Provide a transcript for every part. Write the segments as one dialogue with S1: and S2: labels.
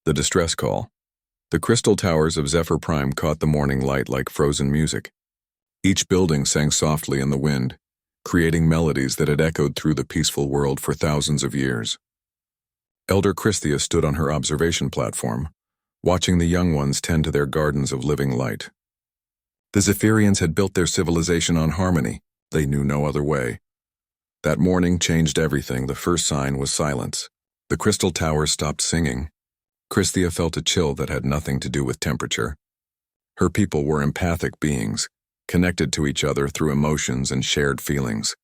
S1: The distress call. The crystal towers of Zephyr Prime caught the morning light like frozen music. Each building sang softly in the wind, creating melodies that had echoed through the peaceful world for thousands of years. Elder Christhia stood on her observation platform, watching the young ones tend to their gardens of living light. The Zephyrians had built their civilization on harmony. They knew no other way. That morning changed everything. The first sign was silence. The crystal towers stopped singing. Christhia felt a chill that had nothing to do with temperature. Her people were empathic beings, connected to each other through emotions and shared feelings.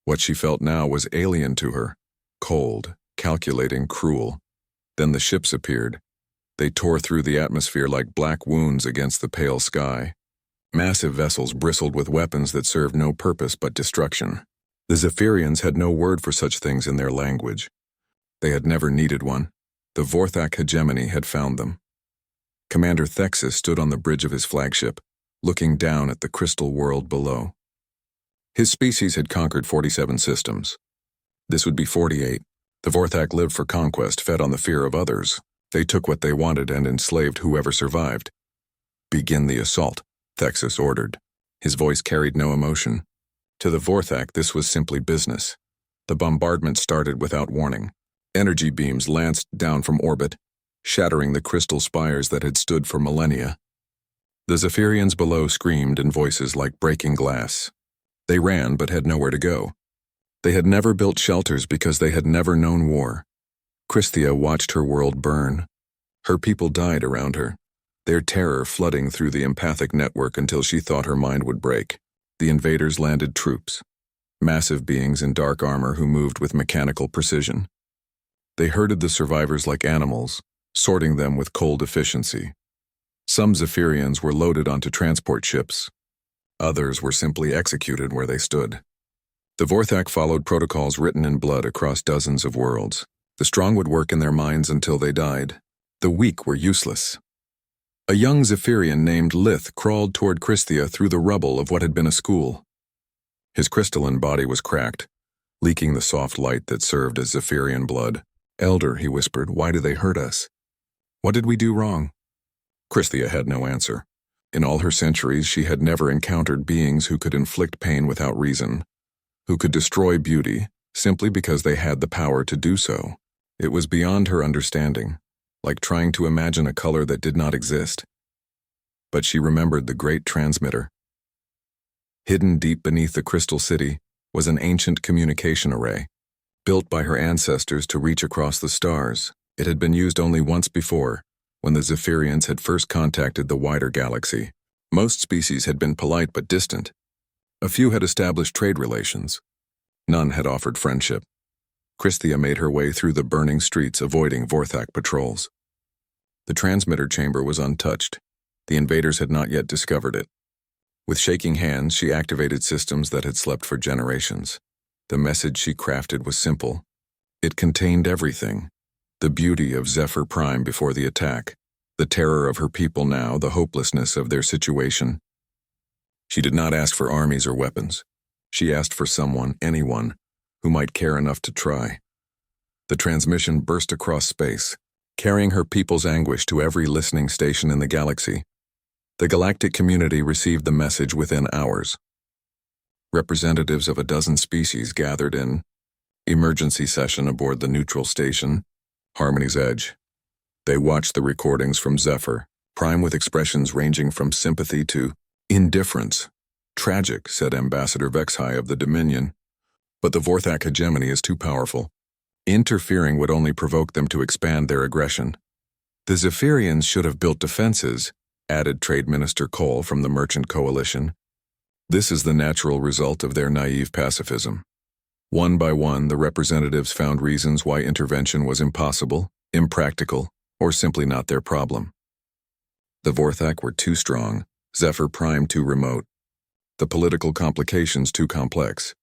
S1: What she felt now was alien to her, cold, calculating, cruel. Then the ships appeared. They tore through the atmosphere like black wounds against the pale sky. Massive vessels bristled with weapons that served no purpose but destruction. The Zephyrians had no word for such things in their language. They had never needed one. The Vorthak hegemony had found them. Commander Thexus stood on the bridge of his flagship, looking down at the crystal world below. His species had conquered 47 systems. This would be 48. The Vorthak lived for conquest, fed on the fear of others. They took what they wanted and enslaved whoever survived. "Begin the assault," Thexus ordered. His voice carried no emotion. To the Vorthak, this was simply business. The bombardment started without warning. Energy beams lanced down from orbit, shattering the crystal spires that had stood for millennia. The Zephyrians below screamed in voices like breaking glass. They ran but had nowhere to go. They had never built shelters because they had never known war. Christhia watched her world burn. Her people died around her, their terror flooding through the empathic network until she thought her mind would break. The invaders landed troops, massive beings in dark armor who moved with mechanical precision. They herded the survivors like animals, sorting them with cold efficiency. Some Zephyrians were loaded onto transport ships. Others were simply executed where they stood. The Vorthak followed protocols written in blood across dozens of worlds. The strong would work in their minds until they died. The weak were useless. A young Zephyrian named Lith crawled toward Christhia through the rubble of what had been a school. His crystalline body was cracked, leaking the soft light that served as Zephyrian blood. "Elder," he whispered, "why do they hurt us? What did we do wrong?" Christhia had no answer. In all her centuries, she had never encountered beings who could inflict pain without reason, who could destroy beauty simply because they had the power to do so. It was beyond her understanding, like trying to imagine a color that did not exist. But she remembered the great transmitter. Hidden deep beneath the crystal city was an ancient communication array, built by her ancestors to reach across the stars. It had been used only once before, when the Zephyrians had first contacted the wider galaxy. Most species had been polite but distant. A few had established trade relations. None had offered friendship. Christhia made her way through the burning streets, avoiding Vorthak patrols. The transmitter chamber was untouched. The invaders had not yet discovered it. With shaking hands, she activated systems that had slept for generations. The message she crafted was simple. It contained everything: the beauty of Zephyr Prime before the attack, the terror of her people now, the hopelessness of their situation. She did not ask for armies or weapons. She asked for someone, anyone, who might care enough to try. The transmission burst across space, carrying her people's anguish to every listening station in the galaxy. The galactic community received the message within hours. Representatives of a dozen species gathered in emergency session aboard the neutral station, Harmony's Edge. They watched the recordings from Zephyr Prime with expressions ranging from sympathy to indifference. "Tragic," said Ambassador Vexhai of the Dominion. "But the Vorthak hegemony is too powerful. Interfering would only provoke them to expand their aggression." "The Zephyrians should have built defenses," added Trade Minister Cole from the Merchant Coalition. "This is the natural result of their naive pacifism." One by one, the representatives found reasons why intervention was impossible, impractical, or simply not their problem. The Vorthak were too strong, Zephyr Prime too remote, the political complications too complex.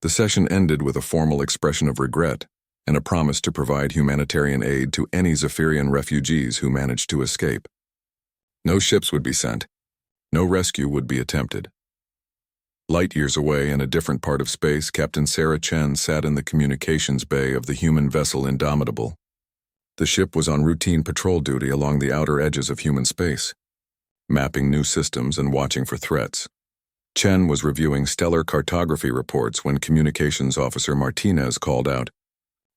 S1: The session ended with a formal expression of regret and a promise to provide humanitarian aid to any Zephyrian refugees who managed to escape. No ships would be sent. No rescue would be attempted. Light years away in a different part of space, Captain Sarah Chen sat in the communications bay of the human vessel Indomitable. The ship was on routine patrol duty along the outer edges of human space, mapping new systems and watching for threats. Chen was reviewing stellar cartography reports when Communications Officer Martinez called out,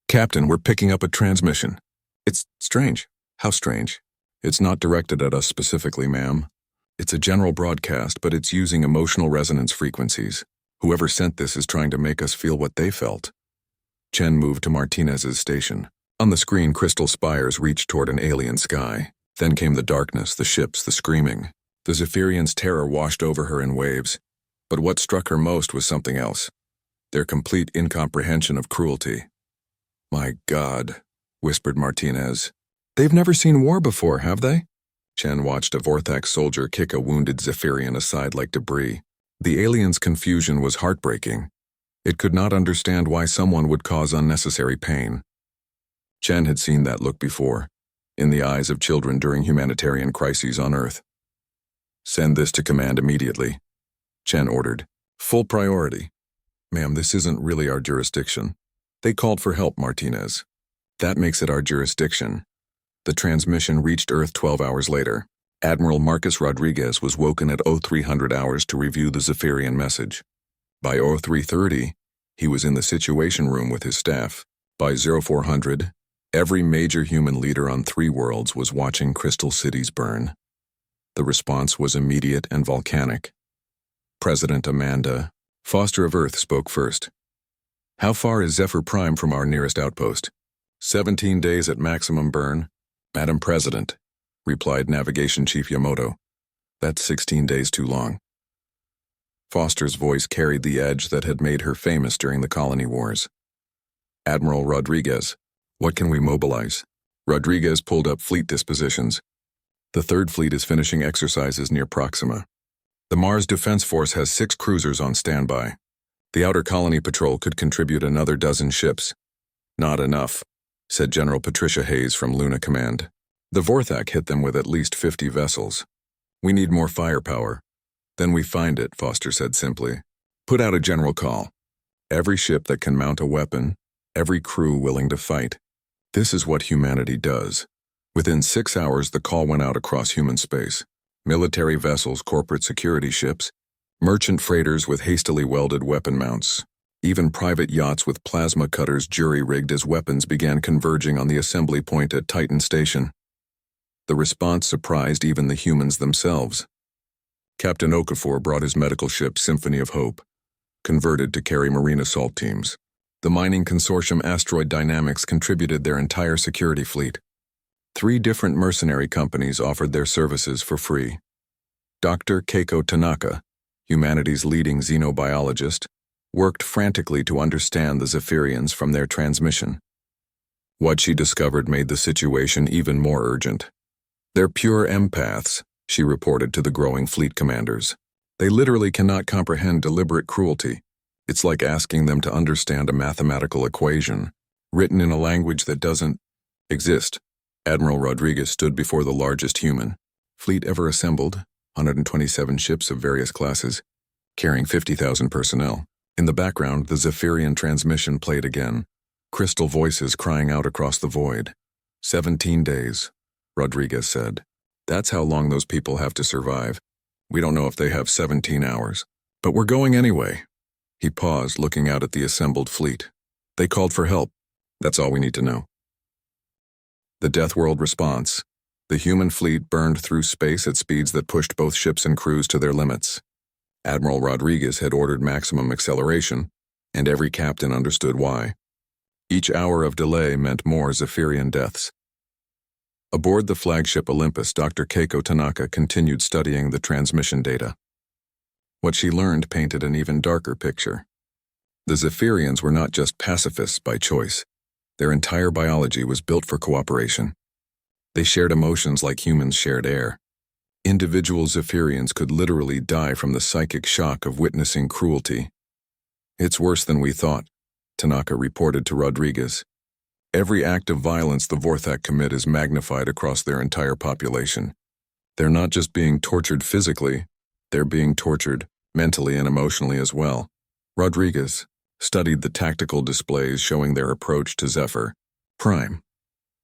S1: "Captain, we're picking up a transmission." "It's strange." "How strange?" "It's not directed at us specifically, ma'am. It's a general broadcast, but it's using emotional resonance frequencies. Whoever sent this is trying to make us feel what they felt." Chen moved to Martinez's station. On the screen, crystal spires reached toward an alien sky. Then came the darkness, the ships, the screaming. The Zephyrians' terror washed over her in waves. But what struck her most was something else. Their complete incomprehension of cruelty. "My God," whispered Martinez. "They've never seen war before, have they?" Chen watched a Vorthax soldier kick a wounded Zephyrian aside like debris. The alien's confusion was heartbreaking. It could not understand why someone would cause unnecessary pain. Chen had seen that look before, in the eyes of children during humanitarian crises on Earth. "Send this to command immediately," Chen ordered. "Full priority." "Ma'am, this isn't really our jurisdiction." "They called for help, Martinez. That makes it our jurisdiction." The transmission reached Earth 12 hours later. Admiral Marcus Rodriguez was woken at 0300 hours to review the Zephyrian message. By 0330, he was in the Situation Room with his staff. By 0400, every major human leader on 3 worlds was watching Crystal Cities burn. The response was immediate and volcanic. President Amanda, Foster of Earth, spoke first. "How far is Zephyr Prime from our nearest outpost?" 17 days at maximum burn." "Madam President," replied Navigation Chief Yamamoto, "that's 16 days too long." Foster's voice carried the edge that had made her famous during the colony wars. "Admiral Rodriguez, what can we mobilize?" Rodriguez pulled up fleet dispositions. "The 3rd Fleet is finishing exercises near Proxima. The Mars Defense Force has 6 cruisers on standby. The Outer Colony Patrol could contribute another dozen ships." "Not enough," said General Patricia Hayes from Luna Command. "The Vorthak hit them with at least 50 vessels. We need more firepower." "Then we find it," Foster said simply. "Put out a general call. Every ship that can mount a weapon, every crew willing to fight." This is what humanity does. Within 6 hours, the call went out across human space. Military vessels, corporate security ships, merchant freighters with hastily welded weapon mounts. Even private yachts with plasma cutters jury-rigged as weapons began converging on the assembly point at Titan Station. The response surprised even the humans themselves. Captain Okafor brought his medical ship Symphony of Hope, converted to carry marine assault teams. The mining consortium Asteroid Dynamics contributed their entire security fleet. 3 different mercenary companies offered their services for free. Dr. Keiko Tanaka, humanity's leading xenobiologist, worked frantically to understand the Zephyrians from their transmission. What she discovered made the situation even more urgent. "They're pure empaths," she reported to the growing fleet commanders. "They literally cannot comprehend deliberate cruelty. It's like asking them to understand a mathematical equation, written in a language that doesn't exist." Admiral Rodriguez stood before the largest human fleet ever assembled, 127 ships of various classes, carrying 50,000 personnel. In the background, the Zephyrian transmission played again, crystal voices crying out across the void. 17 days, Rodriguez said. "That's how long those people have to survive. We don't know if they have 17 hours. But we're going anyway." He paused, looking out at the assembled fleet. "They called for help. That's all we need to know." The Deathworld response. The human fleet burned through space at speeds that pushed both ships and crews to their limits. Admiral Rodriguez had ordered maximum acceleration, and every captain understood why. Each hour of delay meant more Zephyrian deaths. Aboard the flagship Olympus, Dr. Keiko Tanaka continued studying the transmission data. What she learned painted an even darker picture. The Zephyrians were not just pacifists by choice. Their entire biology was built for cooperation. They shared emotions like humans shared air. Individual Zephyrians could literally die from the psychic shock of witnessing cruelty. "It's worse than we thought," Tanaka reported to Rodriguez. "Every act of violence the Vorthak commit is magnified across their entire population. They're not just being tortured physically, they're being tortured mentally and emotionally as well." Rodriguez studied the tactical displays showing their approach to Zephyr Prime.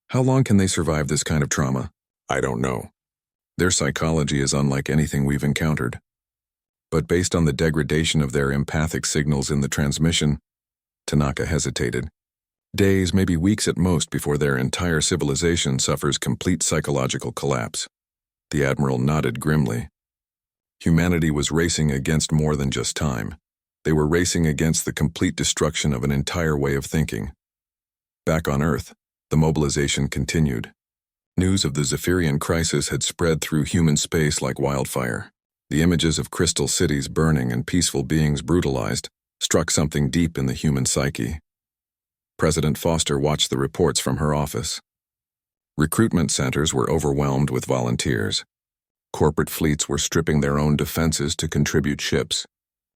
S1: How long can they survive this kind of trauma? I don't know. Their psychology is unlike anything we've encountered. But based on the degradation of their empathic signals in the transmission, Tanaka hesitated. Days, maybe weeks at most, before their entire civilization suffers complete psychological collapse. The Admiral nodded grimly. Humanity was racing against more than just time. They were racing against the complete destruction of an entire way of thinking. Back on Earth, the mobilization continued. News of the Zephyrian crisis had spread through human space like wildfire. The images of crystal cities burning and peaceful beings brutalized struck something deep in the human psyche. President Foster watched the reports from her office. Recruitment centers were overwhelmed with volunteers. Corporate fleets were stripping their own defenses to contribute ships.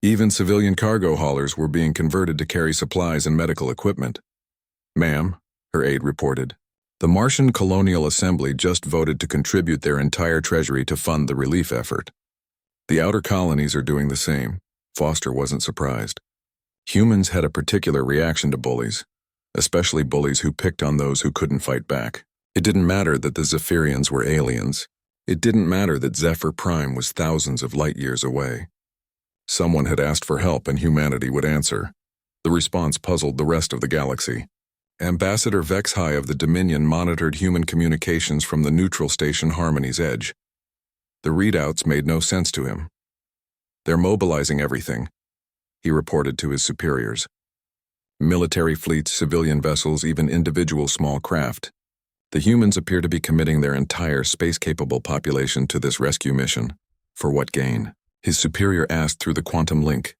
S1: Even civilian cargo haulers were being converted to carry supplies and medical equipment. "Ma'am," her aide reported, "the Martian Colonial Assembly just voted to contribute their entire treasury to fund the relief effort. The outer colonies are doing the same." Foster wasn't surprised. Humans had a particular reaction to bullies, especially bullies who picked on those who couldn't fight back. It didn't matter that the Zephyrians were aliens. It didn't matter that Zephyr Prime was thousands of light years away. Someone had asked for help and humanity would answer. The response puzzled the rest of the galaxy. Ambassador Vexhai of the Dominion monitored human communications from the neutral station Harmony's Edge. The readouts made no sense to him. "They're mobilizing everything," he reported to his superiors. "Military fleets, civilian vessels, even individual small craft. The humans appear to be committing their entire space-capable population to this rescue mission. For what gain?" His superior asked through the quantum link.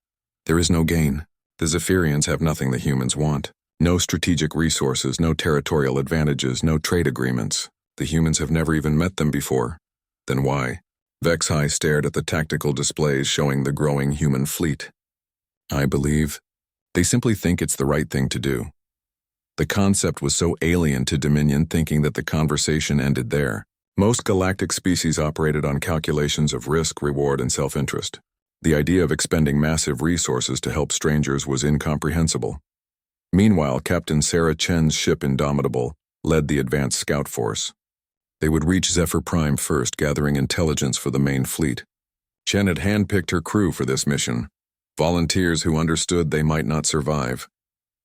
S1: "There is no gain. The Zephyrians have nothing the humans want. No strategic resources, no territorial advantages, no trade agreements. The humans have never even met them before. Then why?" Vexhai stared at the tactical displays showing the growing human fleet. "I believe they simply think it's the right thing to do." The concept was so alien to Dominion thinking that the conversation ended there. Most galactic species operated on calculations of risk, reward, and self-interest. The idea of expending massive resources to help strangers was incomprehensible. Meanwhile, Captain Sarah Chen's ship Indomitable led the advanced scout force. They would reach Zephyr Prime first, gathering intelligence for the main fleet. Chen had handpicked her crew for this mission, volunteers who understood they might not survive.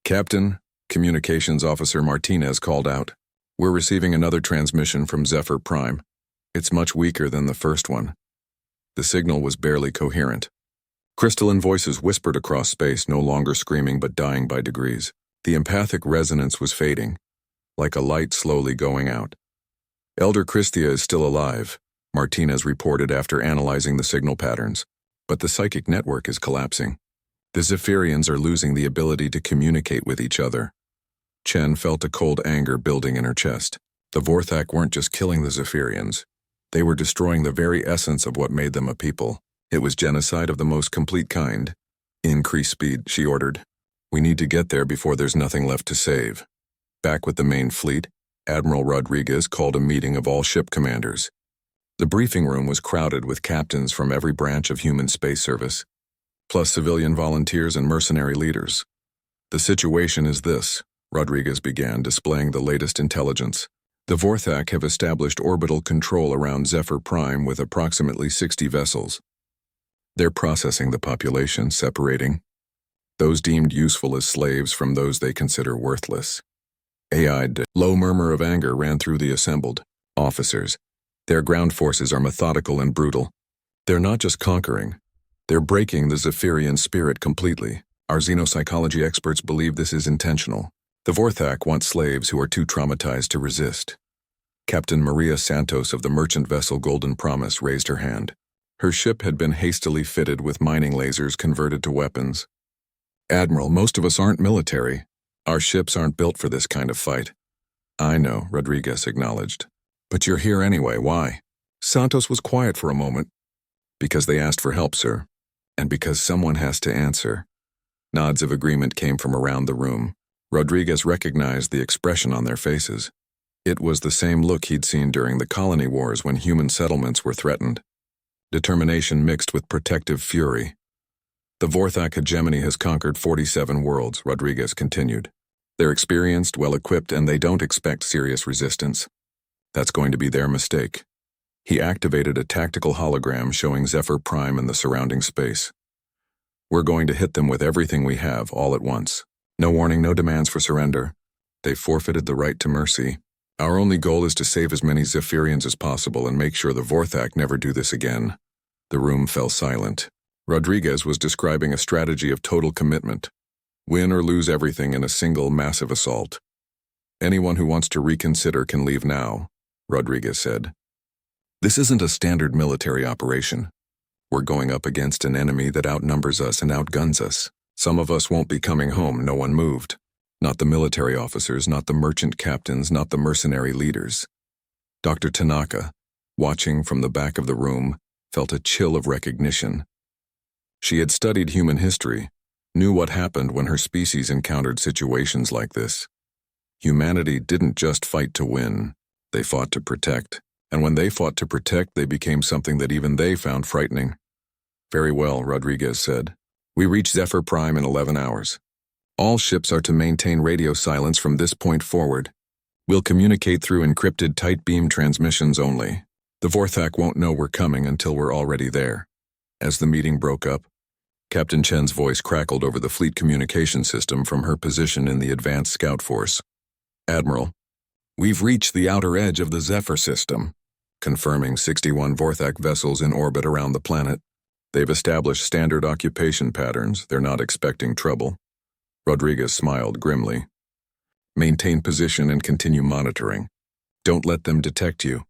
S1: "Captain," Communications Officer Martinez called out, "we're receiving another transmission from Zephyr Prime. It's much weaker than the first one." The signal was barely coherent. Crystalline voices whispered across space, no longer screaming but dying by degrees. The empathic resonance was fading, like a light slowly going out. "Elder Christia is still alive," Martinez reported after analyzing the signal patterns, "but the psychic network is collapsing. The Zephyrians are losing the ability to communicate with each other." Chen felt a cold anger building in her chest. The Vorthak weren't just killing the Zephyrians. They were destroying the very essence of what made them a people. It was genocide of the most complete kind. "Increase speed," she ordered. "We need to get there before there's nothing left to save." Back with the main fleet, Admiral Rodriguez called a meeting of all ship commanders. The briefing room was crowded with captains from every branch of human space service, plus civilian volunteers and mercenary leaders. "The situation is this," Rodriguez began, displaying the latest intelligence. "The Vorthak have established orbital control around Zephyr Prime with approximately 60 vessels. They're processing the population, separating those deemed useful as slaves from those they consider worthless." A low murmur of anger ran through the assembled officers. Their ground forces are methodical and brutal. They're not just conquering, they're breaking the Zephyrian spirit completely. Our xenopsychology experts believe this is intentional. The Vorthak want slaves who are too traumatized to resist. Captain Maria Santos of the merchant vessel Golden Promise raised her hand. Her ship had been hastily fitted with mining lasers converted to weapons. "Admiral, most of us aren't military. Our ships aren't built for this kind of fight." "I know," Rodriguez acknowledged. "But you're here anyway, why?" Santos was quiet for a moment. "Because they asked for help, sir. And because someone has to answer." Nods of agreement came from around the room. Rodriguez recognized the expression on their faces. It was the same look he'd seen during the colony wars when human settlements were threatened. Determination mixed with protective fury. "The Vorthak hegemony has conquered 47 worlds," Rodriguez continued. They're experienced, well-equipped, and they don't expect serious resistance. That's going to be their mistake. He activated a tactical hologram showing Zephyr Prime and the surrounding space. We're going to hit them with everything we have, all at once. No warning, no demands for surrender. They've forfeited the right to mercy. Our only goal is to save as many Zephyrians as possible and make sure the Vorthak never do this again. The room fell silent. Rodriguez was describing a strategy of total commitment. Win or lose everything in a single massive assault. Anyone who wants to reconsider can leave now, Rodriguez said. This isn't a standard military operation. We're going up against an enemy that outnumbers us and outguns us. Some of us won't be coming home, no one moved. Not the military officers, not the merchant captains, not the mercenary leaders. Dr. Tanaka, watching from the back of the room, felt a chill of recognition. She had studied human history, knew what happened when her species encountered situations like this. Humanity didn't just fight to win, they fought to protect. And when they fought to protect, they became something that even they found frightening. Very well, Rodriguez said. We reach Zephyr Prime in 11 hours. All ships are to maintain radio silence from this point forward. We'll communicate through encrypted tight beam transmissions only. The Vorthak won't know we're coming until we're already there. As the meeting broke up, Captain Chen's voice crackled over the fleet communication system from her position in the advanced scout force. Admiral, we've reached the outer edge of the Zephyr system, confirming 61 Vorthak vessels in orbit around the planet. They've established standard occupation patterns. They're not expecting trouble. Rodriguez smiled grimly. Maintain position and continue monitoring. Don't let them detect you.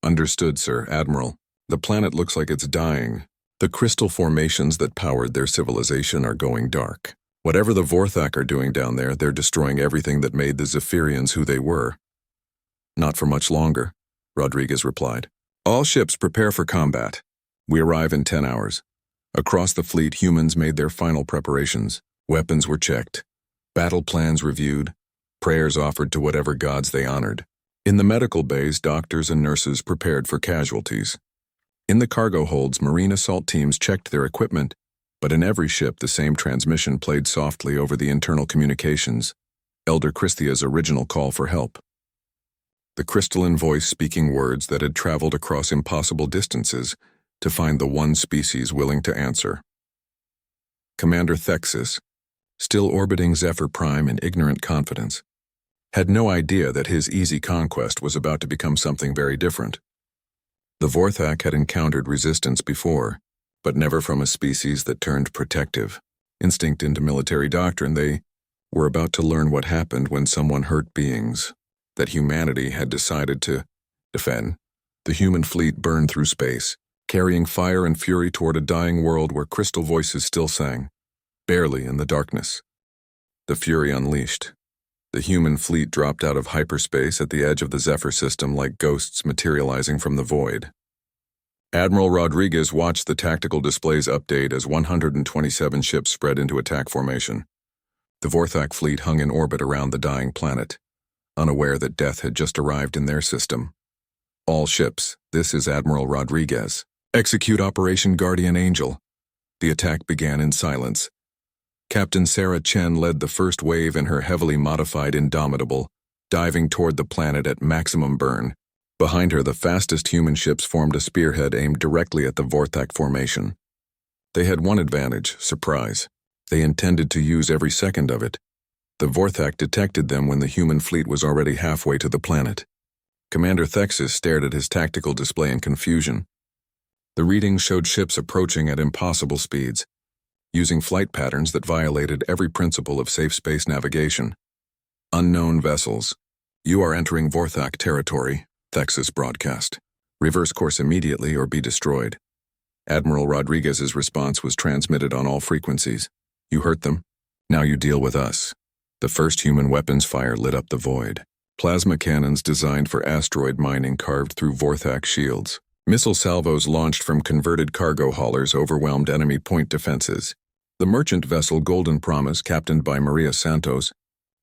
S1: Understood, Sir, Admiral. The planet looks like it's dying. The crystal formations that powered their civilization are going dark. Whatever the Vorthak are doing down there, they're destroying everything that made the Zephyrians who they were. Not for much longer, Rodriguez replied. All ships prepare for combat. We arrive in 10 hours. Across the fleet, humans made their final preparations. Weapons were checked. Battle plans reviewed. Prayers offered to whatever gods they honored. In the medical bays, doctors and nurses prepared for casualties. In the cargo holds, marine assault teams checked their equipment, but in every ship the same transmission played softly over the internal communications, Elder Christia's original call for help. The crystalline voice speaking words that had traveled across impossible distances to find the one species willing to answer. Commander Thexis, still orbiting Zephyr Prime in ignorant confidence, had no idea that his easy conquest was about to become something very different. The Vorthak had encountered resistance before, but never from a species that turned protective. Instinct into military doctrine, they were about to learn what happened when someone hurt beings that humanity had decided to defend. The human fleet burned through space, carrying fire and fury toward a dying world where crystal voices still sang, barely in the darkness. The fury unleashed. The human fleet dropped out of hyperspace at the edge of the Zephyr system like ghosts materializing from the void. Admiral Rodriguez watched the tactical displays update as 127 ships spread into attack formation. The Vorthak fleet hung in orbit around the dying planet, unaware that death had just arrived in their system. All ships, this is Admiral Rodriguez. Execute Operation Guardian Angel. The attack began in silence. Captain Sarah Chen led the first wave in her heavily modified Indomitable, diving toward the planet at maximum burn. Behind her, the fastest human ships formed a spearhead aimed directly at the Vorthak formation. They had one advantage, surprise. They intended to use every second of it. The Vorthak detected them when the human fleet was already halfway to the planet. Commander Thexis stared at his tactical display in confusion. The readings showed ships approaching at impossible speeds, using flight patterns that violated every principle of safe space navigation. Unknown vessels. You are entering Vorthak territory, Thexis broadcast. Reverse course immediately or be destroyed. Admiral Rodriguez's response was transmitted on all frequencies. You hurt them. Now you deal with us. The first human weapons fire lit up the void. Plasma cannons designed for asteroid mining carved through Vorthak shields. Missile salvos launched from converted cargo haulers overwhelmed enemy point defenses. The merchant vessel Golden Promise, captained by Maria Santos,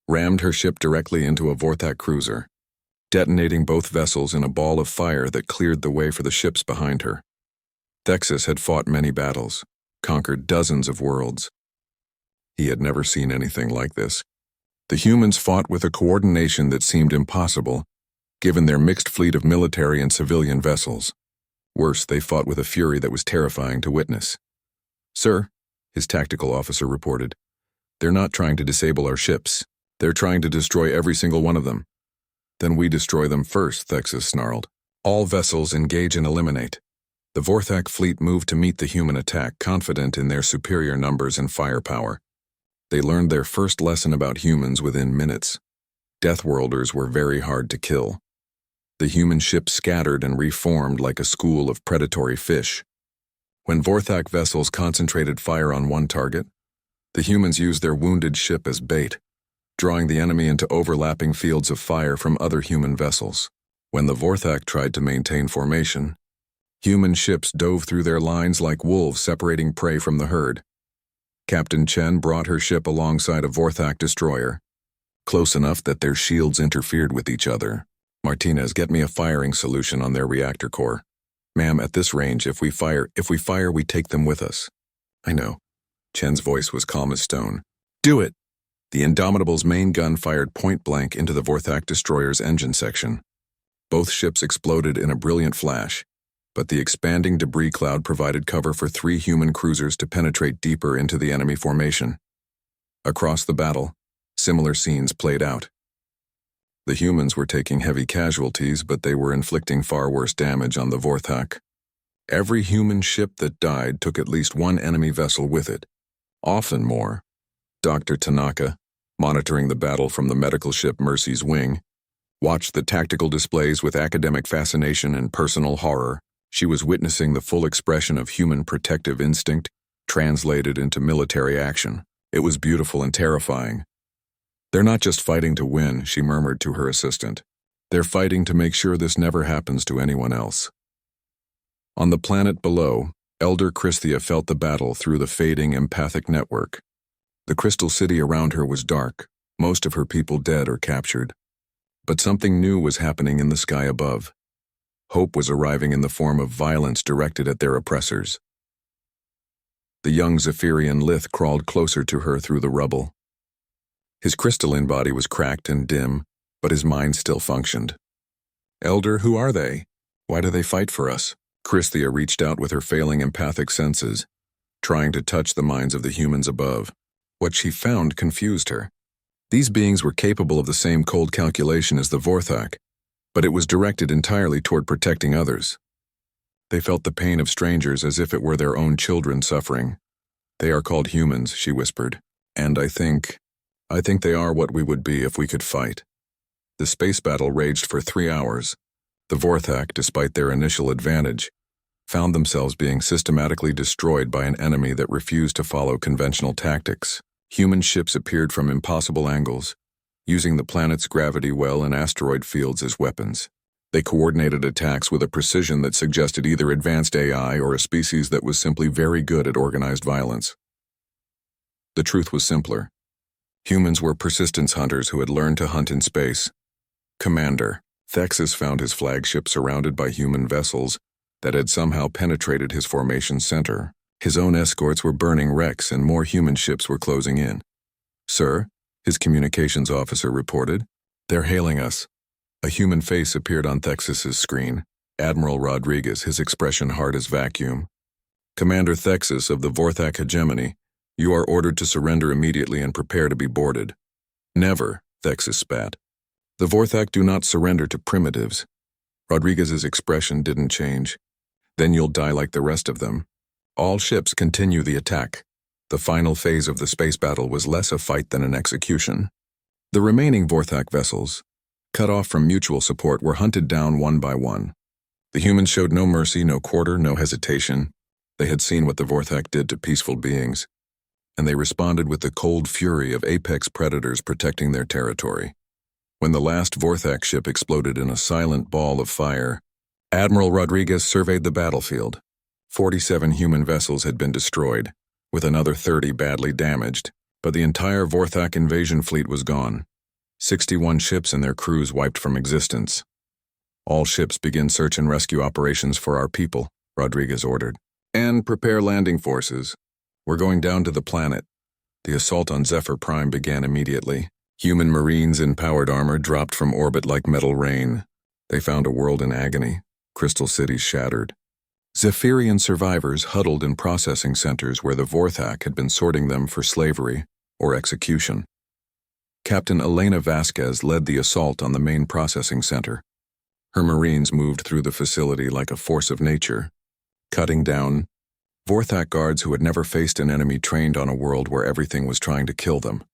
S1: rammed her ship directly into a Vorthak cruiser, detonating both vessels in a ball of fire that cleared the way for the ships behind her. Thexis had fought many battles, conquered dozens of worlds. He had never seen anything like this. The humans fought with a coordination that seemed impossible, given their mixed fleet of military and civilian vessels. Worse, they fought with a fury that was terrifying to witness. "Sir," his tactical officer reported, "they're not trying to disable our ships. They're trying to destroy every single one of them." "Then we destroy them first," Thexus snarled. "All vessels engage and eliminate." The Vorthak fleet moved to meet the human attack, confident in their superior numbers and firepower. They learned their first lesson about humans within minutes. Deathworlders were very hard to kill. The human ships scattered and reformed like a school of predatory fish. When Vorthak vessels concentrated fire on one target, the humans used their wounded ship as bait, drawing the enemy into overlapping fields of fire from other human vessels. When the Vorthak tried to maintain formation, human ships dove through their lines like wolves separating prey from the herd. Captain Chen brought her ship alongside a Vorthak destroyer, close enough that their shields interfered with each other. "Martinez, get me a firing solution on their reactor core." "Ma'am, at this range, if we fire, we take them with us." "I know." Chen's voice was calm as stone. "Do it!" The Indomitable's main gun fired point-blank into the Vorthak destroyer's engine section. Both ships exploded in a brilliant flash, but the expanding debris cloud provided cover for 3 human cruisers to penetrate deeper into the enemy formation. Across the battle, similar scenes played out. The humans were taking heavy casualties, but they were inflicting far worse damage on the Vorthak. Every human ship that died took at least one enemy vessel with it, often more. Dr. Tanaka, monitoring the battle from the medical ship Mercy's wing, watched the tactical displays with academic fascination and personal horror. She was witnessing the full expression of human protective instinct translated into military action. It was beautiful and terrifying. "They're not just fighting to win," she murmured to her assistant. "They're fighting to make sure this never happens to anyone else." On the planet below, Elder Christhia felt the battle through the fading empathic network. The crystal city around her was dark, most of her people dead or captured. But something new was happening in the sky above. Hope was arriving in the form of violence directed at their oppressors. The young Zephyrian Lith crawled closer to her through the rubble. His crystalline body was cracked and dim, but his mind still functioned. "Elder, who are they? Why do they fight for us?" Christhia reached out with her failing empathic senses, trying to touch the minds of the humans above. What she found confused her. These beings were capable of the same cold calculation as the Vorthak, but it was directed entirely toward protecting others. They felt the pain of strangers as if it were their own children suffering. "They are called humans," she whispered, "and I think they are what we would be if we could fight." The space battle raged for 3 hours. The Vorthak, despite their initial advantage, found themselves being systematically destroyed by an enemy that refused to follow conventional tactics. Human ships appeared from impossible angles, using the planet's gravity well and asteroid fields as weapons. They coordinated attacks with a precision that suggested either advanced AI or a species that was simply very good at organized violence. The truth was simpler. Humans were persistence hunters who had learned to hunt in space. Commander Thexus found his flagship surrounded by human vessels that had somehow penetrated his formation center. His own escorts were burning wrecks and more human ships were closing in. "Sir," his communications officer reported, "they're hailing us." A human face appeared on Thexus's screen. Admiral Rodriguez, his expression hard as vacuum. "Commander Thexus of the Vorthak hegemony, you are ordered to surrender immediately and prepare to be boarded." "Never," Thexus spat. "The Vorthak do not surrender to primitives." Rodriguez's expression didn't change. "Then you'll die like the rest of them. All ships continue the attack." The final phase of the space battle was less a fight than an execution. The remaining Vorthak vessels, cut off from mutual support, were hunted down one by one. The humans showed no mercy, no quarter, no hesitation. They had seen what the Vorthak did to peaceful beings, and they responded with the cold fury of apex predators protecting their territory. When the last Vorthak ship exploded in a silent ball of fire, Admiral Rodriguez surveyed the battlefield. 47 human vessels had been destroyed, with another 30 badly damaged, but the entire Vorthak invasion fleet was gone. 61 ships and their crews wiped from existence. "All ships begin search and rescue operations for our people," Rodriguez ordered. "And prepare landing forces. We're going down to the planet." The assault on Zephyr Prime began immediately. Human Marines in powered armor dropped from orbit like metal rain. They found a world in agony, crystal cities shattered. Zephyrian survivors huddled in processing centers where the Vorthak had been sorting them for slavery or execution. Captain Elena Vasquez led the assault on the main processing center. Her Marines moved through the facility like a force of nature, cutting down Vorthak guards who had never faced an enemy trained on a world where everything was trying to kill them.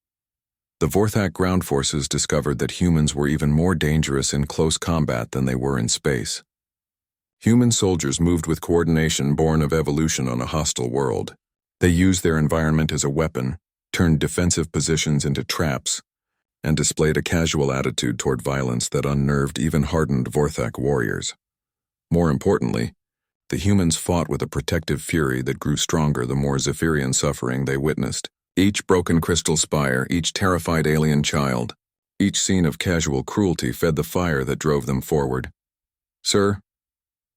S1: The Vorthak ground forces discovered that humans were even more dangerous in close combat than they were in space. Human soldiers moved with coordination born of evolution on a hostile world. They used their environment as a weapon, turned defensive positions into traps, and displayed a casual attitude toward violence that unnerved even hardened Vorthak warriors. More importantly, the humans fought with a protective fury that grew stronger the more Zephyrian suffering they witnessed. Each broken crystal spire, each terrified alien child, each scene of casual cruelty fed the fire that drove them forward. "Sir,"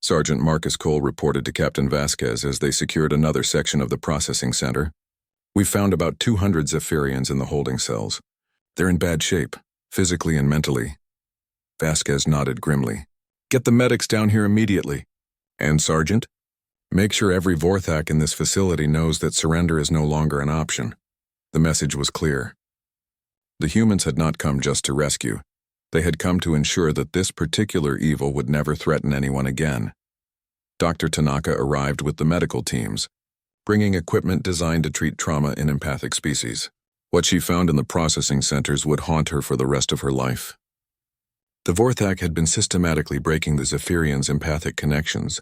S1: Sergeant Marcus Cole reported to Captain Vasquez as they secured another section of the processing center. "We've found about 200 Zephyrians in the holding cells. They're in bad shape, physically and mentally." Vasquez nodded grimly. "Get the medics down here immediately." "And, Sergeant? Make sure every Vorthak in this facility knows that surrender is no longer an option." The message was clear. The humans had not come just to rescue. They had come to ensure that this particular evil would never threaten anyone again. Dr. Tanaka arrived with the medical teams, bringing equipment designed to treat trauma in empathic species. What she found in the processing centers would haunt her for the rest of her life. The Vorthak had been systematically breaking the Zephyrians' empathic connections,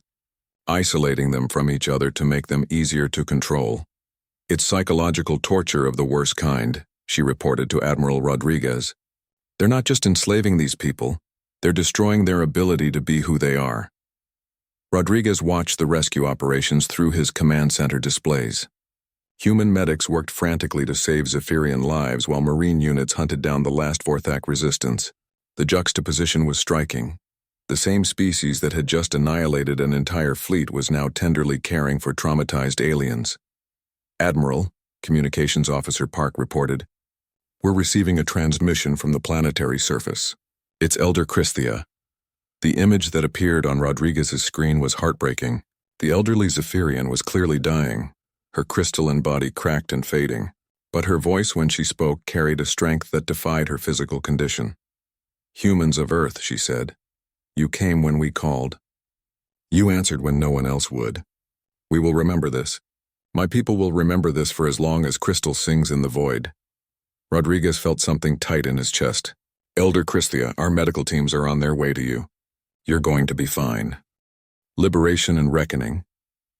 S1: isolating them from each other to make them easier to control. "It's psychological torture of the worst kind," she reported to Admiral Rodriguez. "They're not just enslaving these people, they're destroying their ability to be who they are." Rodriguez watched the rescue operations through his command center displays. Human medics worked frantically to save Zephyrian lives while Marine units hunted down the last Vorthak resistance. The juxtaposition was striking. The same species that had just annihilated an entire fleet was now tenderly caring for traumatized aliens. "Admiral," Communications Officer Park reported, "we're receiving a transmission from the planetary surface. It's Elder Christhia." The image that appeared on Rodriguez's screen was heartbreaking. The elderly Zephyrian was clearly dying, her crystalline body cracked and fading, but her voice when she spoke carried a strength that defied her physical condition. "Humans of Earth," she said, "you came when we called. You answered when no one else would. We will remember this. My people will remember this for as long as crystal sings in the void." Rodriguez felt something tight in his chest. "Elder Christhia, our medical teams are on their way to you. You're going to be fine." Liberation and reckoning.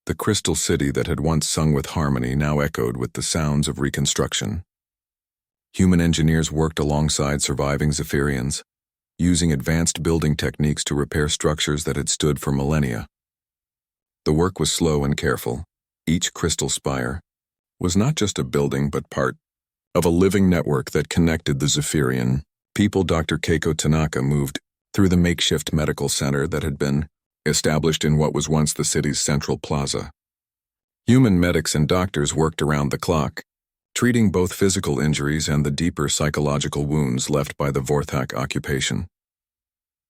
S1: The crystal city that had once sung with harmony now echoed with the sounds of reconstruction. Human engineers worked alongside surviving Zephyrians, using advanced building techniques to repair structures that had stood for millennia. The work was slow and careful. Each crystal spire was not just a building but part of a living network that connected the Zephyrian people. Dr. Keiko Tanaka moved through the makeshift medical center that had been established in what was once the city's central plaza. Human medics and doctors worked around the clock, treating both physical injuries and the deeper psychological wounds left by the Vorthak occupation.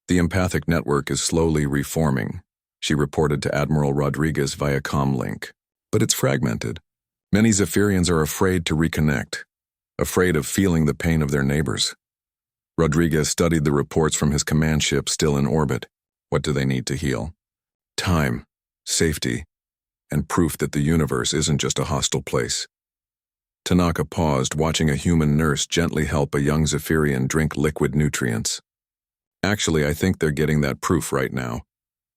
S1: "The empathic network is slowly reforming," she reported to Admiral Rodriguez via comlink. "But it's fragmented. Many Zephyrians are afraid to reconnect, afraid of feeling the pain of their neighbors." Rodriguez studied the reports from his command ship still in orbit. What do they need to heal? Time, safety, and proof that the universe isn't just a hostile place. Tanaka paused, watching a human nurse gently help a young Zephyrian drink liquid nutrients. "Actually, I think they're getting that proof right now."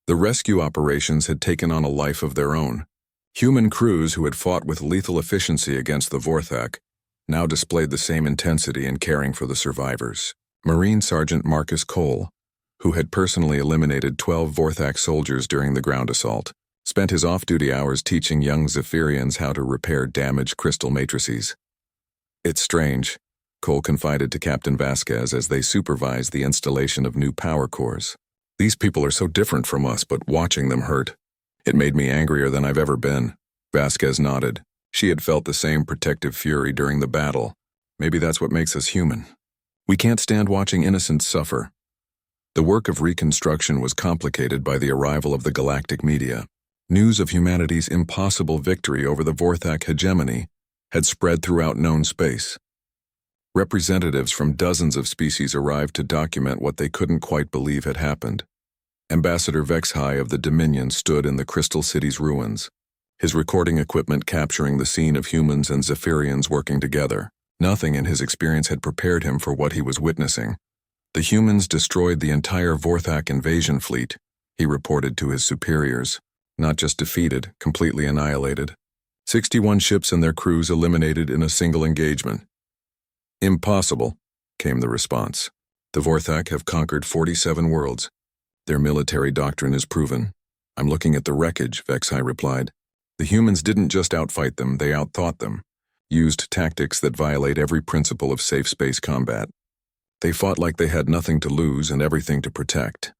S1: The rescue operations had taken on a life of their own. Human crews who had fought with lethal efficiency against the Vorthak now displayed the same intensity in caring for the survivors. Marine Sergeant Marcus Cole, who had personally eliminated 12 Vorthak soldiers during the ground assault, spent his off-duty hours teaching young Zephyrians how to repair damaged crystal matrices. "It's strange," Cole confided to Captain Vasquez as they supervised the installation of new power cores. "These people are so different from us, but watching them hurt. It made me angrier than I've ever been." Vasquez nodded. She had felt the same protective fury during the battle. Maybe that's what makes us human. We can't stand watching innocents suffer. The work of reconstruction was complicated by the arrival of the galactic media. News of humanity's impossible victory over the Vorthak hegemony had spread throughout known space. Representatives from dozens of species arrived to document what they couldn't quite believe had happened. Ambassador Vexhai of the Dominion stood in the Crystal City's ruins, his recording equipment capturing the scene of humans and Zephyrians working together. Nothing in his experience had prepared him for what he was witnessing. The humans destroyed the entire Vorthak invasion fleet, he reported to his superiors. Not just defeated, completely annihilated. 61 ships and their crews eliminated in a single engagement. Impossible, came the response. The Vorthak have conquered 47 worlds. Their military doctrine is proven. I'm looking at the wreckage, Vexhai replied. The humans didn't just outfight them, they outthought them, used tactics that violate every principle of safe space combat. They fought like they had nothing to lose and everything to protect.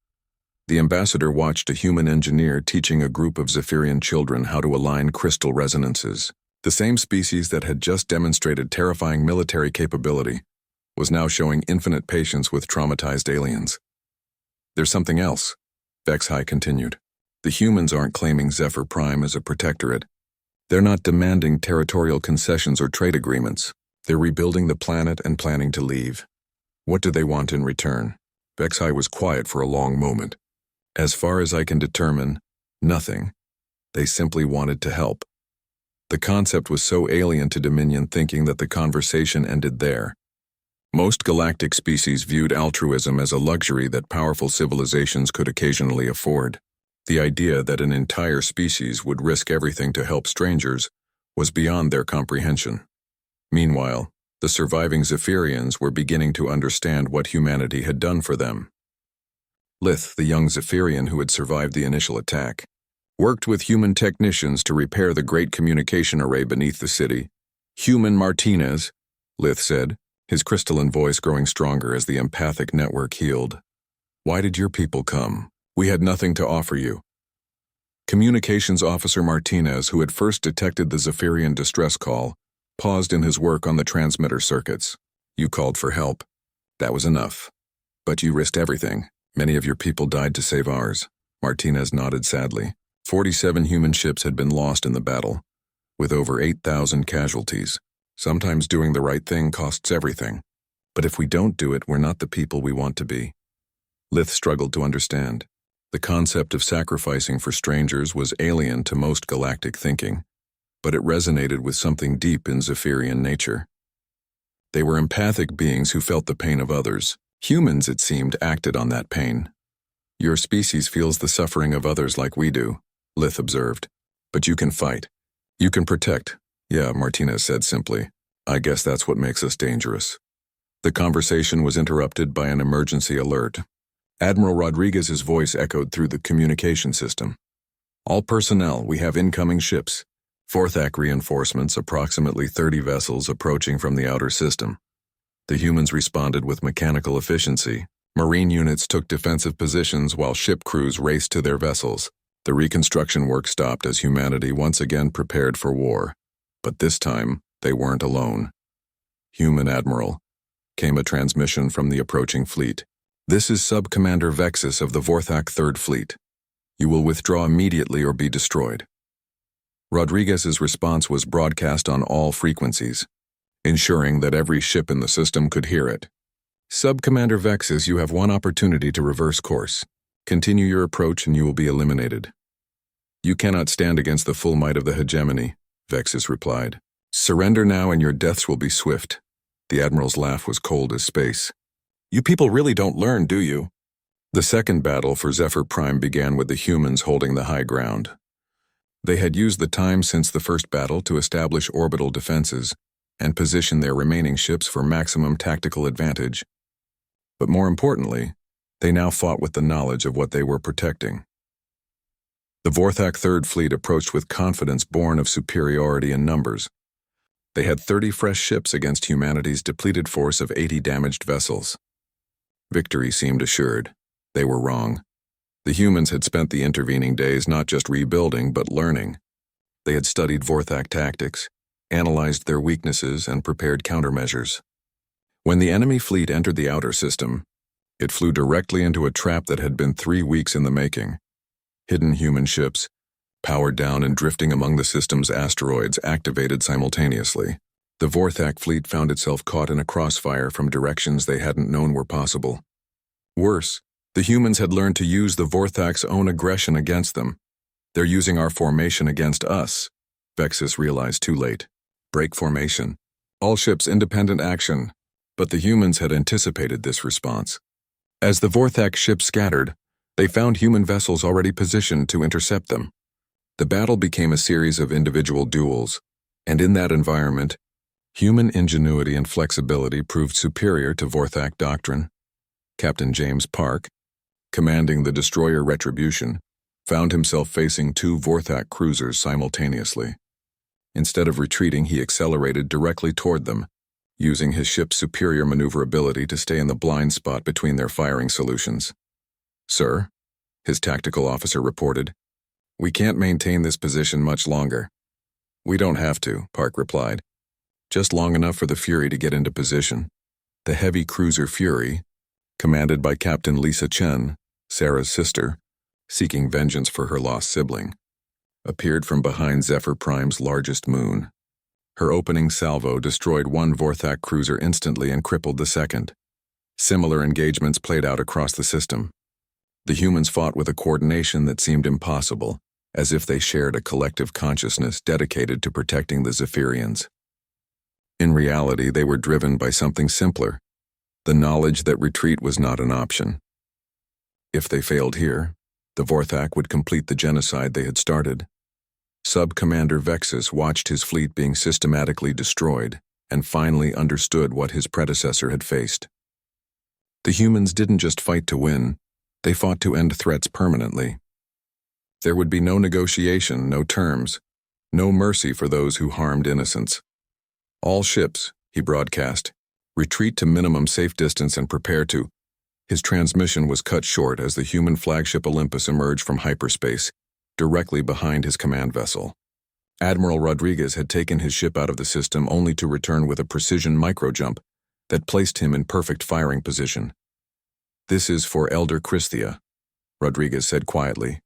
S1: The ambassador watched a human engineer teaching a group of Zephyrian children how to align crystal resonances. The same species that had just demonstrated terrifying military capability was now showing infinite patience with traumatized aliens. There's something else, Vexhai continued. The humans aren't claiming Zephyr Prime as a protectorate. They're not demanding territorial concessions or trade agreements. They're rebuilding the planet and planning to leave. What do they want in return? Vexhai was quiet for a long moment. As far as I can determine, nothing. They simply wanted to help. The concept was so alien to Dominion thinking that the conversation ended there. Most galactic species viewed altruism as a luxury that powerful civilizations could occasionally afford. The idea that an entire species would risk everything to help strangers was beyond their comprehension. Meanwhile, the surviving Zephyrians were beginning to understand what humanity had done for them. Lith, the young Zephyrian who had survived the initial attack, worked with human technicians to repair the great communication array beneath the city. Human Martinez, Lith said, his crystalline voice growing stronger as the empathic network healed. Why did your people come? We had nothing to offer you. Communications Officer Martinez, who had first detected the Zephyrian distress call, paused in his work on the transmitter circuits. You called for help. That was enough. But you risked everything. Many of your people died to save ours. Martinez nodded sadly. 47 human ships had been lost in the battle, with over 8,000 casualties. Sometimes doing the right thing costs everything. But if we don't do it, we're not the people we want to be. Lith struggled to understand. The concept of sacrificing for strangers was alien to most galactic thinking, but it resonated with something deep in Zephyrian nature. They were empathic beings who felt the pain of others. Humans, it seemed, acted on that pain. Your species feels the suffering of others like we do, Lith observed. But you can fight. You can protect. Yeah, Martinez said simply. I guess that's what makes us dangerous. The conversation was interrupted by an emergency alert. Admiral Rodriguez's voice echoed through the communication system. All personnel, we have incoming ships. Vorthak reinforcements, approximately 30 vessels approaching from the outer system. The humans responded with mechanical efficiency. Marine units took defensive positions while ship crews raced to their vessels. The reconstruction work stopped as humanity once again prepared for war. But this time, they weren't alone. Human Admiral, came a transmission from the approaching fleet. This is Sub-Commander Vexus of the Vorthak 3rd Fleet. You will withdraw immediately or be destroyed. Rodriguez's response was broadcast on all frequencies, ensuring that every ship in the system could hear it. Sub-Commander Vexus, you have one opportunity to reverse course. Continue your approach and you will be eliminated. You cannot stand against the full might of the hegemony, Vexus replied. Surrender now and your deaths will be swift. The Admiral's laugh was cold as space. You people really don't learn, do you? The second battle for Zephyr Prime began with the humans holding the high ground. They had used the time since the first battle to establish orbital defenses and position their remaining ships for maximum tactical advantage. But more importantly, they now fought with the knowledge of what they were protecting. The Vorthak 3rd Fleet approached with confidence born of superiority in numbers. They had 30 fresh ships against humanity's depleted force of 80 damaged vessels. Victory seemed assured. They were wrong. The humans had spent the intervening days not just rebuilding, but learning. They had studied Vorthak tactics, analyzed their weaknesses, and prepared countermeasures. When the enemy fleet entered the outer system, it flew directly into a trap that had been 3 weeks in the making. Hidden human ships, powered down and drifting among the system's asteroids, activated simultaneously. The Vorthak fleet found itself caught in a crossfire from directions they hadn't known were possible. Worse, the humans had learned to use the Vorthak's own aggression against them. They're using our formation against us, Vexus realized too late. Break formation. All ships independent action. But the humans had anticipated this response. As the Vorthak ships scattered, they found human vessels already positioned to intercept them. The battle became a series of individual duels, and in that environment, human ingenuity and flexibility proved superior to Vorthak doctrine. Captain James Park, commanding the destroyer Retribution, found himself facing 2 Vorthak cruisers simultaneously. Instead of retreating, he accelerated directly toward them, using his ship's superior maneuverability to stay in the blind spot between their firing solutions. "Sir," his tactical officer reported, "we can't maintain this position much longer." "We don't have to," Park replied. "Just long enough for the Fury to get into position." The heavy cruiser Fury, commanded by Captain Lisa Chen, Sarah's sister, seeking vengeance for her lost sibling, appeared from behind Zephyr Prime's largest moon. Her opening salvo destroyed 1 Vorthak cruiser instantly and crippled the second. Similar engagements played out across the system. The humans fought with a coordination that seemed impossible, as if they shared a collective consciousness dedicated to protecting the Zephyrians. In reality, they were driven by something simpler, the knowledge that retreat was not an option. If they failed here, the Vorthak would complete the genocide they had started. Sub-Commander Vexus watched his fleet being systematically destroyed and finally understood what his predecessor had faced. The humans didn't just fight to win, they fought to end threats permanently. There would be no negotiation, no terms, no mercy for those who harmed innocents. "All ships," he broadcast, "retreat to minimum safe distance and prepare to—" His transmission was cut short as the human flagship Olympus emerged from hyperspace, directly behind his command vessel. Admiral Rodriguez had taken his ship out of the system only to return with a precision microjump that placed him in perfect firing position. "This is for Elder Christhia," Rodriguez said quietly,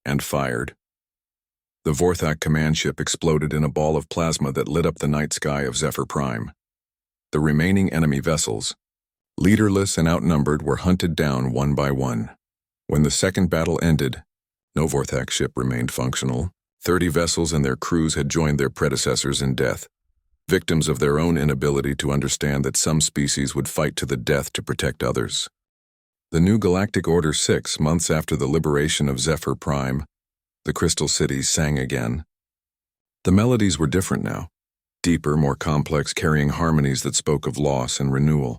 S1: and fired. The Vorthak command ship exploded in a ball of plasma that lit up the night sky of Zephyr Prime. The remaining enemy vessels, leaderless and outnumbered, were hunted down one by one. When the second battle ended, no Vorthak ship remained functional. 30 vessels and their crews had joined their predecessors in death, victims of their own inability to understand that some species would fight to the death to protect others. The new Galactic Order 6 months after the liberation of Zephyr Prime, the Crystal Cities sang again. The melodies were different now, deeper, more complex, carrying harmonies that spoke of loss and renewal.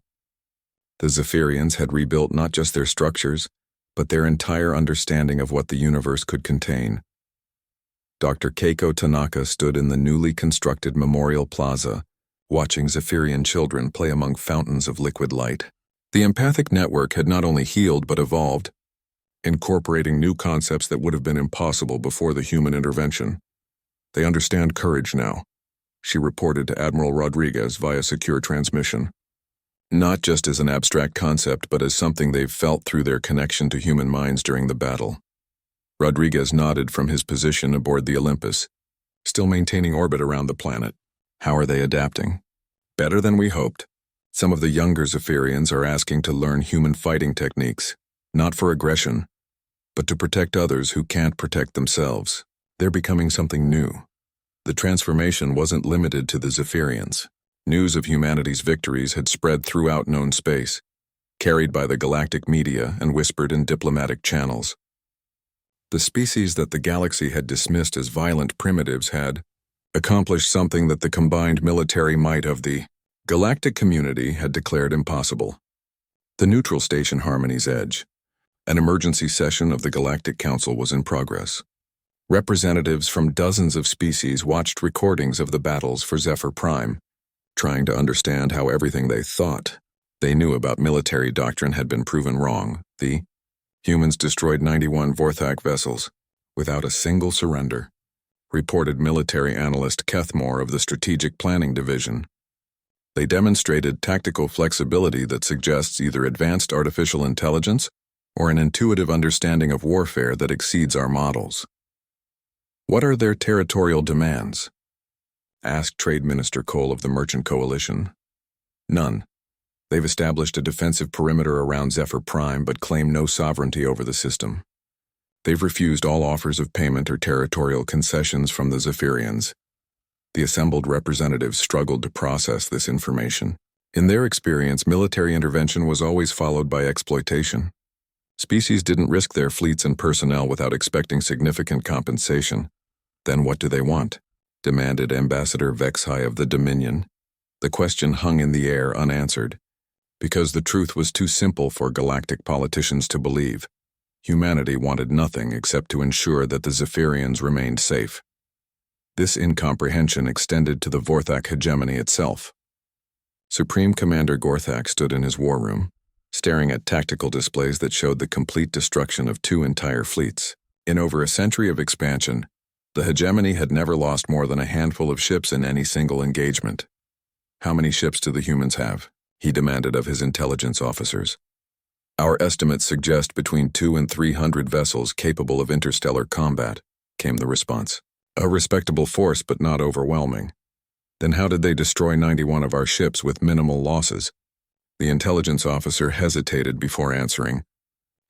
S1: The Zephyrians had rebuilt not just their structures, but their entire understanding of what the universe could contain. Dr. Keiko Tanaka stood in the newly constructed Memorial Plaza, watching Zephyrian children play among fountains of liquid light. The empathic network had not only healed but evolved, incorporating new concepts that would have been impossible before the human intervention. "They understand courage now," she reported to Admiral Rodriguez via secure transmission. "Not just as an abstract concept, but as something they've felt through their connection to human minds during the battle." Rodriguez nodded from his position aboard the Olympus, still maintaining orbit around the planet. "How are they adapting?" "Better than we hoped. Some of the younger Zephyrians are asking to learn human fighting techniques, not for aggression, but to protect others who can't protect themselves. They're becoming something new." The transformation wasn't limited to the Zephyrians. News of humanity's victories had spread throughout known space, carried by the galactic media and whispered in diplomatic channels. The species that the galaxy had dismissed as violent primitives had accomplished something that the combined military might of the galactic community had declared impossible. The neutral station Harmony's Edge, an emergency session of the Galactic Council, was in progress. Representatives from dozens of species watched recordings of the battles for Zephyr Prime, trying to understand how everything they thought they knew about military doctrine had been proven wrong. The humans destroyed 91 Vorthak vessels without a single surrender, reported military analyst Kethmore of the Strategic Planning Division. They demonstrated tactical flexibility that suggests either advanced artificial intelligence or an intuitive understanding of warfare that exceeds our models. What are their territorial demands? Asked Trade Minister Cole of the Merchant Coalition. None. They've established a defensive perimeter around Zephyr Prime but claim no sovereignty over the system. They've refused all offers of payment or territorial concessions from the Zephyrians. The assembled representatives struggled to process this information. In their experience, military intervention was always followed by exploitation. Species didn't risk their fleets and personnel without expecting significant compensation. Then what do they want? Demanded Ambassador Vexhai of the Dominion. The question hung in the air unanswered, because the truth was too simple for galactic politicians to believe. Humanity wanted nothing except to ensure that the Zephyrians remained safe. This incomprehension extended to the Vorthak hegemony itself. Supreme Commander Gorthak stood in his war room, staring at tactical displays that showed the complete destruction of 2 entire fleets. In over a century of expansion, the hegemony had never lost more than a handful of ships in any single engagement. How many ships do the humans have? He demanded of his intelligence officers. Our estimates suggest between 200 and 300 vessels capable of interstellar combat, came the response. A respectable force, but not overwhelming. Then how did they destroy 91 of our ships with minimal losses? The intelligence officer hesitated before answering.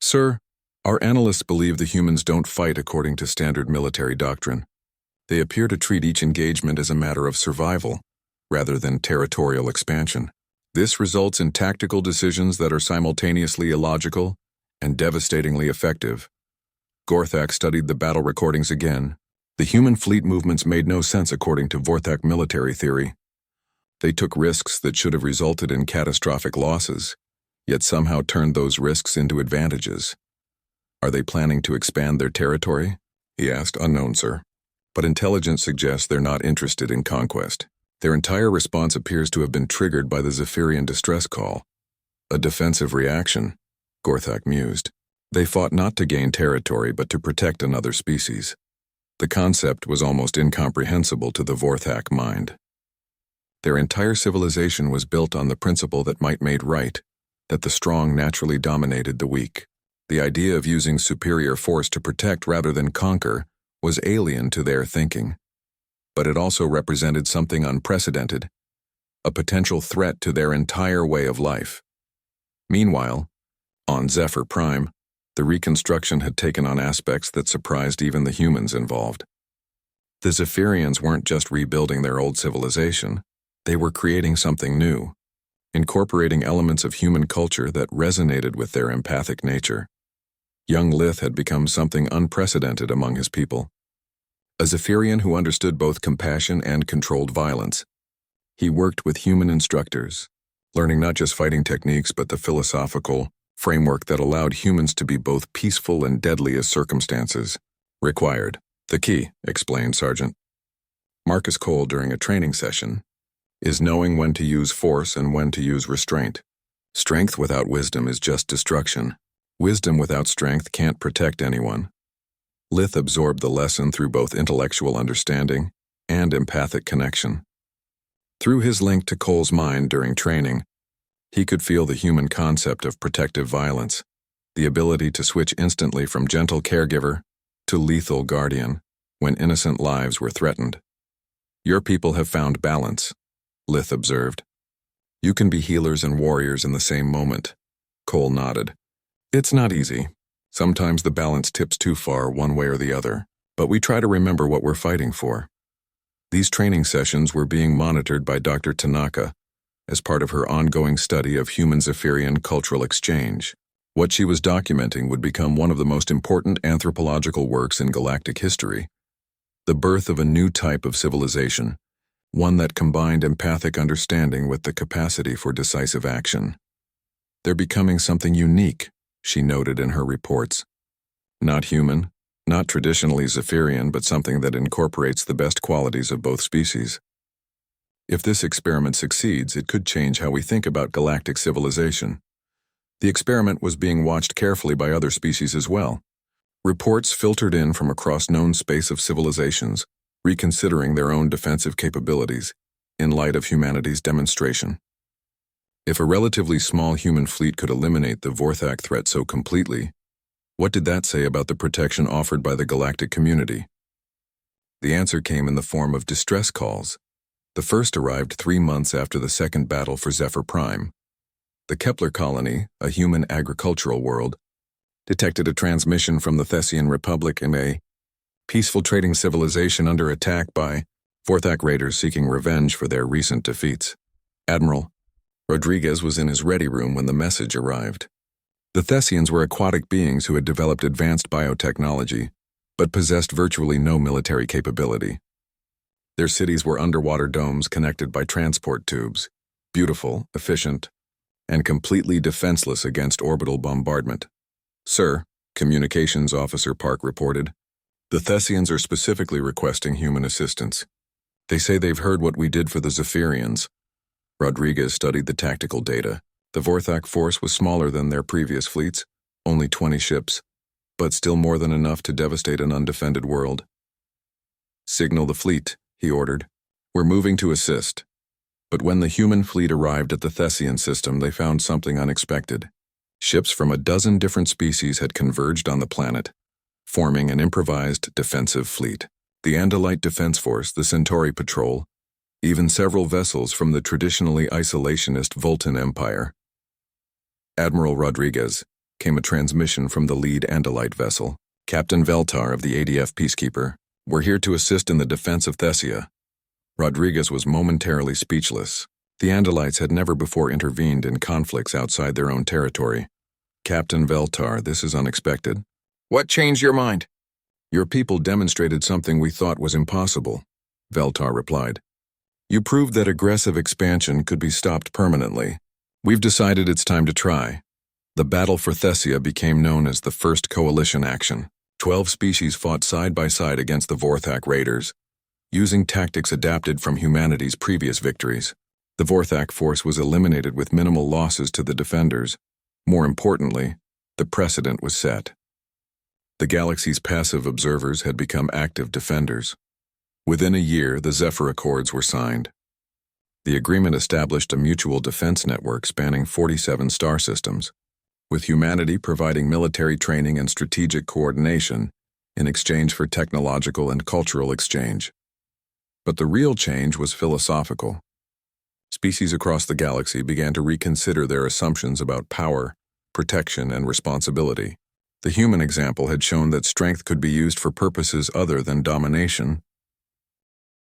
S1: Sir, our analysts believe the humans don't fight according to standard military doctrine. They appear to treat each engagement as a matter of survival, rather than territorial expansion. This results in tactical decisions that are simultaneously illogical and devastatingly effective. Gorthak studied the battle recordings again. The human fleet movements made no sense according to Vorthak military theory. They took risks that should have resulted in catastrophic losses, yet somehow turned those risks into advantages. Are they planning to expand their territory? He asked. Unknown, sir. But intelligence suggests they're not interested in conquest. Their entire response appears to have been triggered by the Zephyrian distress call. A defensive reaction, Gorthak mused. They fought not to gain territory but to protect another species. The concept was almost incomprehensible to the Vorthak mind. Their entire civilization was built on the principle that might made right, that the strong naturally dominated the weak. The idea of using superior force to protect rather than conquer was alien to their thinking. But it also represented something unprecedented, a potential threat to their entire way of life. Meanwhile, on Zephyr Prime, the reconstruction had taken on aspects that surprised even the humans involved. The Zephyrians weren't just rebuilding their old civilization, they were creating something new, incorporating elements of human culture that resonated with their empathic nature. Young Lith had become something unprecedented among his people. A Zephyrian who understood both compassion and controlled violence. He worked with human instructors, learning not just fighting techniques but the philosophical framework that allowed humans to be both peaceful and deadly as circumstances required. The key, explained Sergeant Marcus Cole during a training session, is knowing when to use force and when to use restraint. Strength without wisdom is just destruction. Wisdom without strength can't protect anyone. Lith absorbed the lesson through both intellectual understanding and empathic connection. Through his link to Cole's mind during training, he could feel the human concept of protective violence, the ability to switch instantly from gentle caregiver to lethal guardian when innocent lives were threatened. Your people have found balance, Lith observed. You can be healers and warriors in the same moment. Cole nodded. It's not easy. Sometimes the balance tips too far one way or the other, but we try to remember what we're fighting for. These training sessions were being monitored by Dr. Tanaka as part of her ongoing study of human Zephyrian cultural exchange. What she was documenting would become one of the most important anthropological works in galactic history. The birth of a new type of civilization, one that combined empathic understanding with the capacity for decisive action. They're becoming something unique, she noted in her reports. Not human, not traditionally Zephyrian, but something that incorporates the best qualities of both species. If this experiment succeeds, it could change how we think about galactic civilization. The experiment was being watched carefully by other species as well. Reports filtered in from across known space of civilizations, reconsidering their own defensive capabilities, in light of humanity's demonstration. If a relatively small human fleet could eliminate the Vorthak threat so completely, what did that say about the protection offered by the galactic community? The answer came in the form of distress calls. The first arrived 3 months after the second battle for Zephyr Prime. The Kepler colony, a human agricultural world, detected a transmission from the Thessian Republic in a peaceful trading civilization under attack by Vorthak raiders seeking revenge for their recent defeats. Admiral Rodriguez was in his ready room when the message arrived. The Thessians were aquatic beings who had developed advanced biotechnology, but possessed virtually no military capability. Their cities were underwater domes connected by transport tubes, beautiful, efficient, and completely defenseless against orbital bombardment. "Sir," Communications Officer Park reported, "the Thessians are specifically requesting human assistance. They say they've heard what we did for the Zephyrians." Rodriguez studied the tactical data. The Vorthak force was smaller than their previous fleets, only 20 ships, but still more than enough to devastate an undefended world. "Signal the fleet," he ordered. "We're moving to assist." But when the human fleet arrived at the Thessian system, they found something unexpected. Ships from a dozen different species had converged on the planet, forming an improvised defensive fleet. The Andalite Defense Force, the Centauri Patrol, even several vessels from the traditionally isolationist Voltan Empire. "Admiral Rodriguez," came a transmission from the lead Andalite vessel. "Captain Veltar of the ADF Peacekeeper, we're here to assist in the defense of Thessia." Rodriguez was momentarily speechless. The Andalites had never before intervened in conflicts outside their own territory. "Captain Veltar, this is unexpected." "What changed your mind?" "Your people demonstrated something we thought was impossible," Veltar replied. "You proved that aggressive expansion could be stopped permanently. We've decided it's time to try." The battle for Thessia became known as the First Coalition Action. 12 species fought side by side against the Vorthak raiders, using tactics adapted from humanity's previous victories. The Vorthak force was eliminated with minimal losses to the defenders. More importantly, the precedent was set. The galaxy's passive observers had become active defenders. Within a year, the Zephyr Accords were signed. The agreement established a mutual defense network spanning 47 star systems, with humanity providing military training and strategic coordination in exchange for technological and cultural exchange. But the real change was philosophical. Species across the galaxy began to reconsider their assumptions about power, protection, and responsibility. The human example had shown that strength could be used for purposes other than domination,